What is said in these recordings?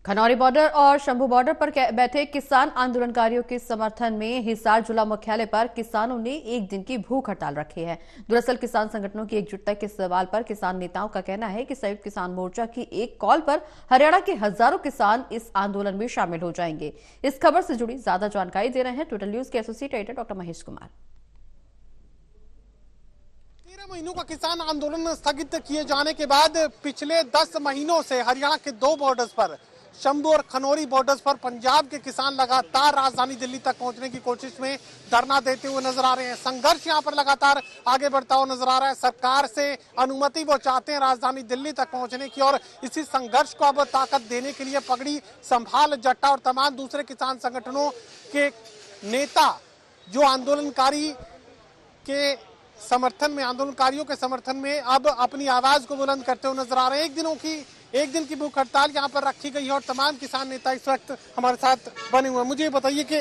Khanauri border और Shambhu border पर बैठे किसान आंदोलनकारियों के समर्थन में हिसार जिला मुख्यालय पर किसानों ने एक दिन की भूख हड़ताल रखी है। दरअसल किसान संगठनों की एकजुटता के सवाल पर किसान नेताओं का कहना है कि संयुक्त किसान मोर्चा की एक कॉल पर हरियाणा के हजारों किसान इस आंदोलन में शामिल हो जाएंगे। इस खबर से जुड़ी ज्यादा जानकारी दे रहे हैं टोटल न्यूज के associate editor doctor Mahesh Kumar. 13 महीनों का किसान आंदोलन स्थगित किए जाने के बाद पिछले 10 महीनों से हरियाणा के 2 बॉर्डर्स पर शंभू और खनौरी बॉर्डर्स पर पंजाब के किसान लगातार राजधानी दिल्ली तक पहुंचने की कोशिश में धरना देते हुए नजर आ रहे हैं। संघर्ष यहां पर लगातार आगे बढ़ता हुआ नजर आ रहा है। सरकार से अनुमति वो चाहते हैं राजधानी दिल्ली तक पहुंचने की, और इसी संघर्ष को अब ताकत देने के लिए पगड़ी संभाल जट्टा और तमाम दूसरे किसान संगठनों के नेता जो आंदोलनकारी के समर्थन में, आंदोलनकारियों के समर्थन में अब अपनी आवाज को बुलंद करते हुए नजर आ रहे हैं। एक दिन की भूख हड़ताल यहाँ पर रखी गई है और तमाम किसान नेता इस वक्त हमारे साथ बने हुए हैं। मुझे बताइए कि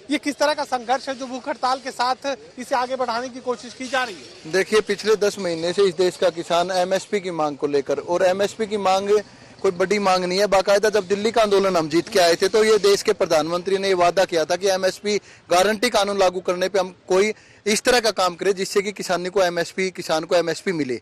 ये किस तरह का संघर्ष है जो भूख हड़ताल के साथ इसे आगे बढ़ाने की कोशिश की जा रही है? देखिए, पिछले 10 महीने से इस देश का किसान एमएसपी की मांग को लेकर, और एमएसपी की मांग कोई बड़ी मांग नहीं है। बाकायदा जब दिल्ली का आंदोलन हम जीत के आए थे तो ये देश के प्रधानमंत्री ने ये वादा किया था कि एमएसपी गारंटी कानून लागू करने पे हम कोई इस तरह का काम करे जिससे कि किसान को एमएसपी मिले।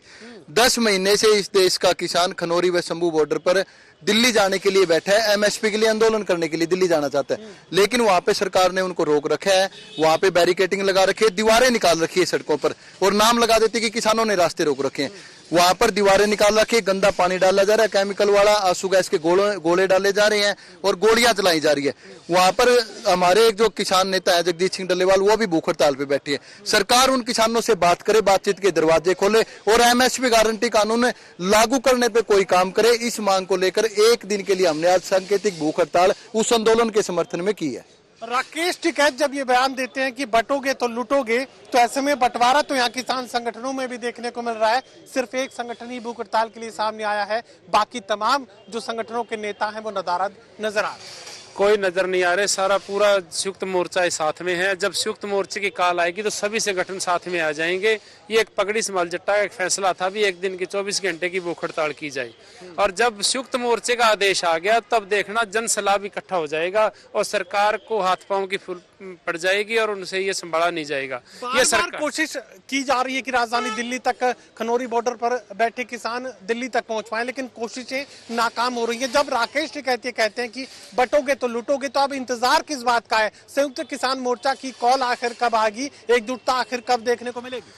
10 महीने से इस देश का किसान खनौरी व शंभू बॉर्डर पर दिल्ली जाने के लिए बैठा है, एमएसपी के लिए आंदोलन करने के लिए दिल्ली जाना चाहता है, लेकिन वहां पे सरकार ने उनको रोक रखा है। वहां पे बैरिकेटिंग लगा रखी है, दीवारें निकाल रखी है सड़कों पर, और नाम लगा देती कि किसानों ने रास्ते रोक रखे हैं। वहां पर दीवारें निकाल रखी है, गंदा पानी डाला जा रहा है, केमिकल वाला आंसू गैस के गोले डाले जा रहे हैं और गोलियां चलाई जा रही है। वहां पर हमारे एक जो किसान नेता है जगदीश सिंह डल्लेवाल, वो भी भूख हड़ताल पे बैठी है। सरकार उन किसानों से बात करे, बातचीत के दरवाजे खोले और एमएसपी गारंटी कानून लागू करने पे कोई काम करे। इस मांग को लेकर एक दिन के लिए हमने आज सांकेतिक भूख हड़ताल उस आंदोलन के समर्थन में की है। राकेश टिकैत जब ये बयान देते हैं कि बटोगे तो लूटोगे, तो ऐसे में बंटवारा तो यहाँ किसान संगठनों में भी देखने को मिल रहा है। सिर्फ एक संगठन ही भूख हड़ताल के लिए सामने आया है, बाकी तमाम जो संगठनों के नेता हैं वो नदारद नजर आ रहे हैं। कोई नजर नहीं आ रहे, सारा पूरा संयुक्त मोर्चा साथ में है। जब संयुक्त मोर्चे की कॉल आएगी तो सभी संगठन साथ में आ जाएंगे। ये एक पगड़ी संभाल जट्टा का एक फैसला था भी एक दिन की 24 घंटे की भूख हड़ताल की जाए, और जब संयुक्त मोर्चे का आदेश आ गया तब देखना जन सलाह इकट्ठा हो जाएगा और सरकार को हाथ पांव की फूल पड़ जाएगी और उनसे ये संभाला नहीं जाएगा। ये सरकार कोशिश की जा रही है कि राजधानी दिल्ली तक खनौरी बॉर्डर पर बैठे किसान दिल्ली तक पहुंच पाए, लेकिन कोशिशें नाकाम हो रही है। जब राकेश टिकैत कहते हैं कि बटोगे तो लूटोगे, तो अब इंतजार किस बात का है? संयुक्त किसान मोर्चा की कॉल आखिर कब आएगी? एकजुटता आखिर कब देखने को मिलेगी?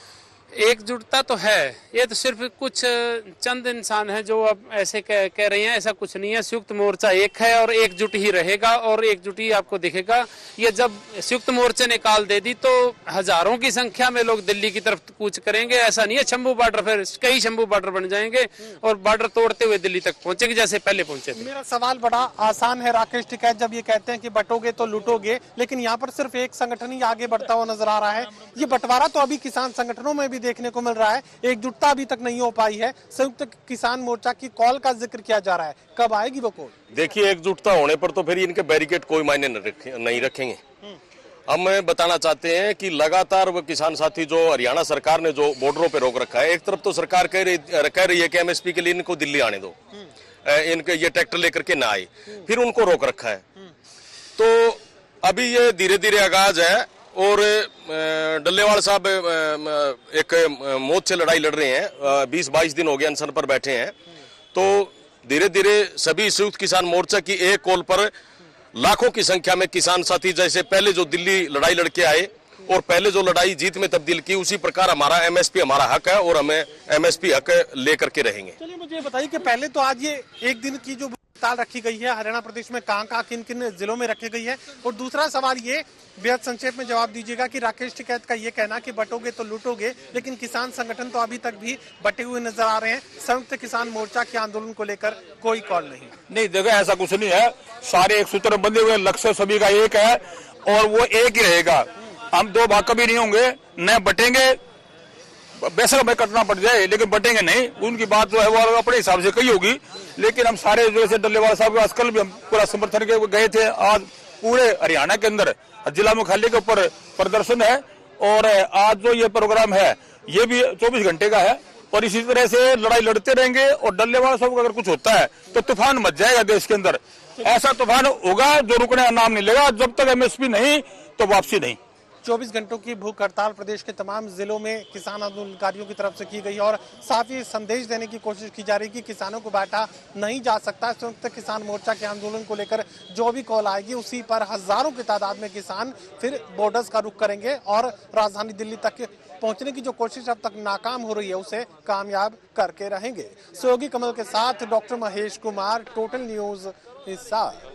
एकजुटता तो है, ये तो सिर्फ कुछ चंद इंसान है जो अब ऐसे कह रहे हैं, ऐसा कुछ नहीं है। संयुक्त मोर्चा एक है और एकजुट ही रहेगा और एकजुट ही आपको दिखेगा। ये जब संयुक्त मोर्चे ने कॉल दे दी तो हजारों की संख्या में लोग दिल्ली की तरफ कूच करेंगे। ऐसा नहीं है शंभू बॉर्डर, फिर कई शंभू बॉर्डर बन जाएंगे और बॉर्डर तोड़ते हुए दिल्ली तक पहुंचेंगे जैसे पहले पहुंचे थे। मेरा सवाल बड़ा आसान है राकेश टिकैत, जब ये कहते हैं कि बटोगे तो लूटोगे, लेकिन यहाँ पर सिर्फ एक संगठन ही आगे बढ़ता हुआ नजर आ रहा है। ये बंटवारा तो अभी किसान संगठनों में भी देखने को मिल रहा है, एकजुटता अभी तक नहीं हो पाई है। संयुक्त किसान मोर्चा की कॉल का जिक्र किया जा रहा है, कब आएगी वो कॉल? देखिए, एकजुटता होने पर तो फिर इनके बैरिकेड कोई मायने नहीं रखेंगे। हम बताना चाहते हैं कि लगातार वो किसान साथी जो हरियाणा सरकार ने जो बॉर्डरों पे रोक रखा है, एक तरफ तो सरकार कह रही है कि एमएसपी के लिए इनको दिल्ली आने दो, इनके ये ट्रैक्टर लेकर के ना आए, फिर उनको रोक रखा है। तो अभी ये धीरे धीरे आगाज है और डल्लेवाल साहब एक मौत से लड़ाई लड़ रहे हैं, 20-22 दिन हो गए अनशन पर बैठे हैं। तो धीरे धीरे सभी संयुक्त किसान मोर्चा की एक कॉल पर लाखों की संख्या में किसान साथी, जैसे पहले जो दिल्ली लड़ाई लड़के आए और पहले जो लड़ाई जीत में तब्दील की, उसी प्रकार हमारा एमएसपी हमारा हक है और हमें एमएसपी हक लेकर के रहेंगे। चलिए मुझे बताइए कि पहले तो आज ये एक दिन की जो हड़ताल रखी गई है हरियाणा प्रदेश में कहां किन किन जिलों में रखी गई है, और दूसरा सवाल ये बेहद संक्षेप में जवाब दीजिएगा कि राकेश टिकैत का ये कहना कि बटोगे तो लूटोगे, लेकिन किसान संगठन तो अभी तक भी बटे हुए नजर आ रहे हैं। संयुक्त किसान मोर्चा के आंदोलन को लेकर कोई कॉल नहीं। देखो, ऐसा कुछ नहीं है, सारे एक सूत्र बंधे हुए, लक्ष्य सभी का एक है और वो एक ही रहेगा। हम दो भाग कभी नहीं होंगे, न बटेंगे, बेशक हमें कटना पड़ जाए लेकिन बटेंगे नहीं। उनकी बात जो है वो अपने हिसाब से कही होगी, लेकिन हम सारे जैसे डल्लेवाल साहब आज कल भी हम पूरा समर्थन के गए थे। आज पूरे हरियाणा के अंदर जिला मुख्यालय के ऊपर प्रदर्शन है और आज जो ये प्रोग्राम है ये भी 24 घंटे का है और इसी तरह से लड़ाई लड़ते रहेंगे और डल्ले वाला सब अगर कुछ होता है तो तूफान मच जाएगा देश के अंदर। ऐसा तूफान होगा जो रुकने का नाम नहीं लेगा। जब तक एमएसपी नहीं तो वापसी नहीं। 24 घंटों की भूख हड़ताल प्रदेश के तमाम जिलों में किसान आंदोलनकारियों की तरफ से की गई और साथ ही संदेश देने की कोशिश की जा रही कि किसानों को बैठा नहीं जा सकता। संयुक्त किसान मोर्चा के आंदोलन को लेकर जो भी कॉल आएगी उसी पर हजारों की तादाद में किसान फिर बॉर्डर्स का रुख करेंगे और राजधानी दिल्ली तक पहुंचने की जो कोशिश अब तक नाकाम हो रही है उसे कामयाब करके रहेंगे। सहयोगी कमल के साथ doctor Mahesh Kumar, total news Hisar.